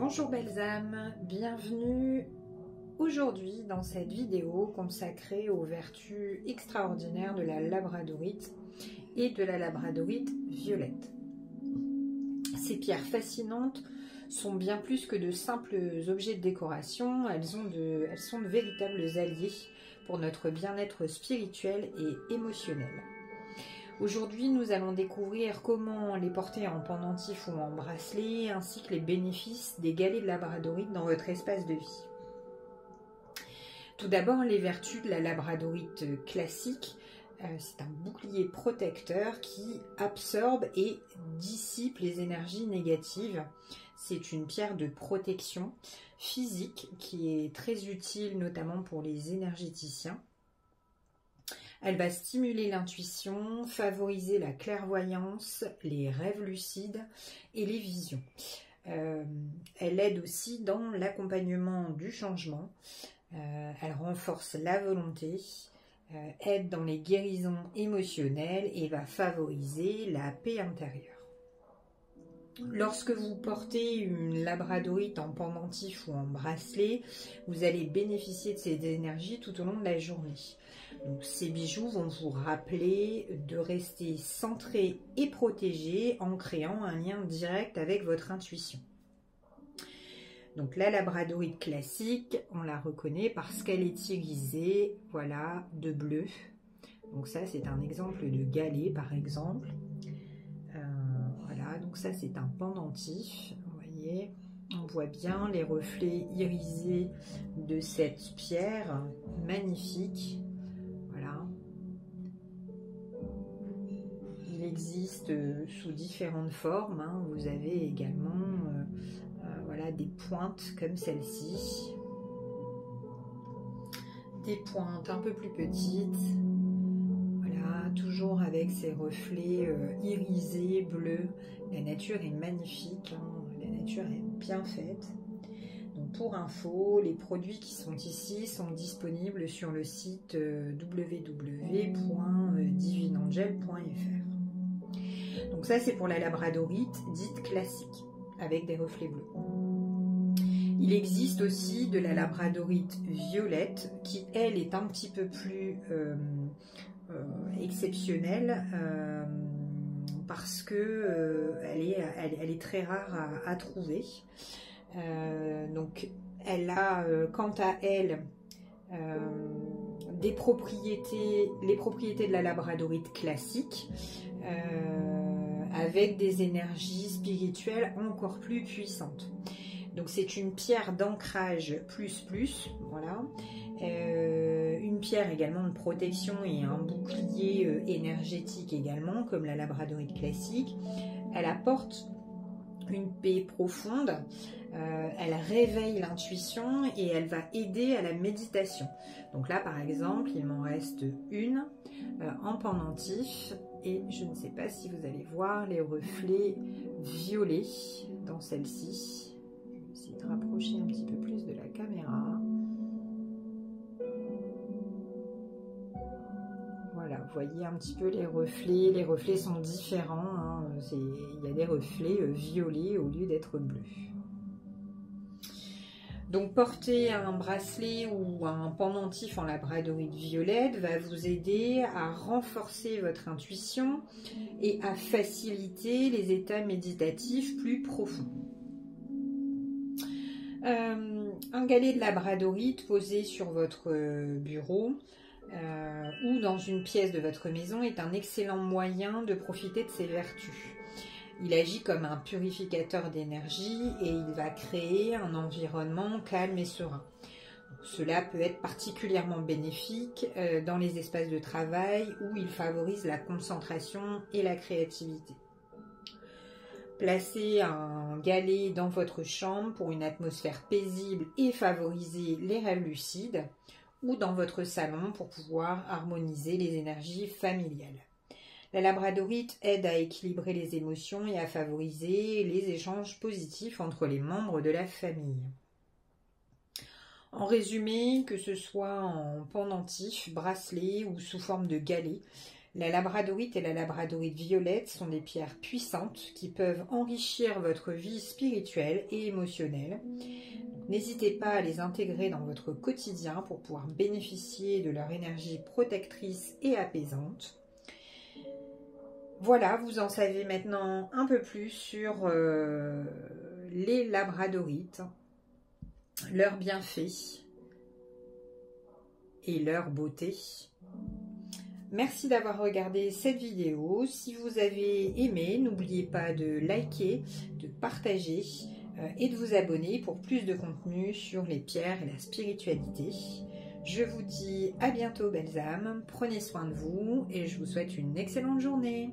Bonjour belles âmes, bienvenue aujourd'hui dans cette vidéo consacrée aux vertus extraordinaires de la labradorite et de la labradorite violette. Ces pierres fascinantes sont bien plus que de simples objets de décoration, elles sont de véritables alliés pour notre bien-être spirituel et émotionnel. Aujourd'hui, nous allons découvrir comment les porter en pendentif ou en bracelet, ainsi que les bénéfices des galets de labradorite dans votre espace de vie. Tout d'abord, les vertus de la labradorite classique. C'est un bouclier protecteur qui absorbe et dissipe les énergies négatives. C'est une pierre de protection physique qui est très utile notamment pour les énergéticiens. Elle va stimuler l'intuition, favoriser la clairvoyance, les rêves lucides et les visions. Elle aide aussi dans l'accompagnement du changement. Elle renforce la volonté, aide dans les guérisons émotionnelles et va favoriser la paix intérieure. Lorsque vous portez une labradorite en pendentif ou en bracelet, vous allez bénéficier de ces énergies tout au long de la journée. Donc, ces bijoux vont vous rappeler de rester centré et protégé en créant un lien direct avec votre intuition. Donc la labradorite classique, on la reconnaît parce qu'elle est irisée, voilà, de bleu. Donc ça, c'est un exemple de galet, par exemple. Voilà, donc ça, c'est un pendentif, vous voyez. On voit bien les reflets irisés de cette pierre magnifique. Voilà. Il existe sous différentes formes. Hein. Vous avez également voilà, des pointes comme celle-ci. Des pointes un peu plus petites. Voilà, toujours avec ces reflets irisés, bleus. La nature est magnifique. Hein. La nature est bien faite. Donc pour info, les produits qui sont ici sont disponibles sur le site www.divineangel.fr. Donc ça, c'est pour la labradorite dite classique, avec des reflets bleus. Il existe aussi de la labradorite violette, qui elle est un petit peu plus exceptionnelle, parce que elle est très rare à trouver. Donc elle a quant à elle les propriétés de la labradorite classique, avec des énergies spirituelles encore plus puissantes. Donc c'est une pierre d'ancrage plus, voilà. Une pierre également de protection et un bouclier énergétique également, comme la labradorite classique. Elle apporte une paix profonde, elle réveille l'intuition et elle va aider à la méditation. Donc là par exemple, il m'en reste une en pendentif et je ne sais pas si vous allez voir les reflets violets dans celle-ci. Je vais essayer de rapprocher un petit peu plus de la caméra. Voilà, vous voyez un petit peu les reflets sont différents, hein. Il y a des reflets violets au lieu d'être bleus. Donc porter un bracelet ou un pendentif en labradorite violette va vous aider à renforcer votre intuition et à faciliter les états méditatifs plus profonds. Un galet de labradorite posé sur votre bureau ou dans une pièce de votre maison est un excellent moyen de profiter de ses vertus. Il agit comme un purificateur d'énergie et il va créer un environnement calme et serein. Donc, cela peut être particulièrement bénéfique dans les espaces de travail où il favorise la concentration et la créativité. Placez un galet dans votre chambre pour une atmosphère paisible et favoriser les rêves lucides, ou dans votre salon pour pouvoir harmoniser les énergies familiales. La labradorite aide à équilibrer les émotions et à favoriser les échanges positifs entre les membres de la famille. En résumé, que ce soit en pendentif, bracelet ou sous forme de galet, La labradorite et la labradorite violette sont des pierres puissantes qui peuvent enrichir votre vie spirituelle et émotionnelle. N'hésitez pas à les intégrer dans votre quotidien pour pouvoir bénéficier de leur énergie protectrice et apaisante. Voilà, vous en savez maintenant un peu plus sur les labradorites, leurs bienfaits et leur beauté. Merci d'avoir regardé cette vidéo. Si vous avez aimé, n'oubliez pas de liker, de partager et de vous abonner pour plus de contenu sur les pierres et la spiritualité. Je vous dis à bientôt belles âmes, prenez soin de vous et je vous souhaite une excellente journée.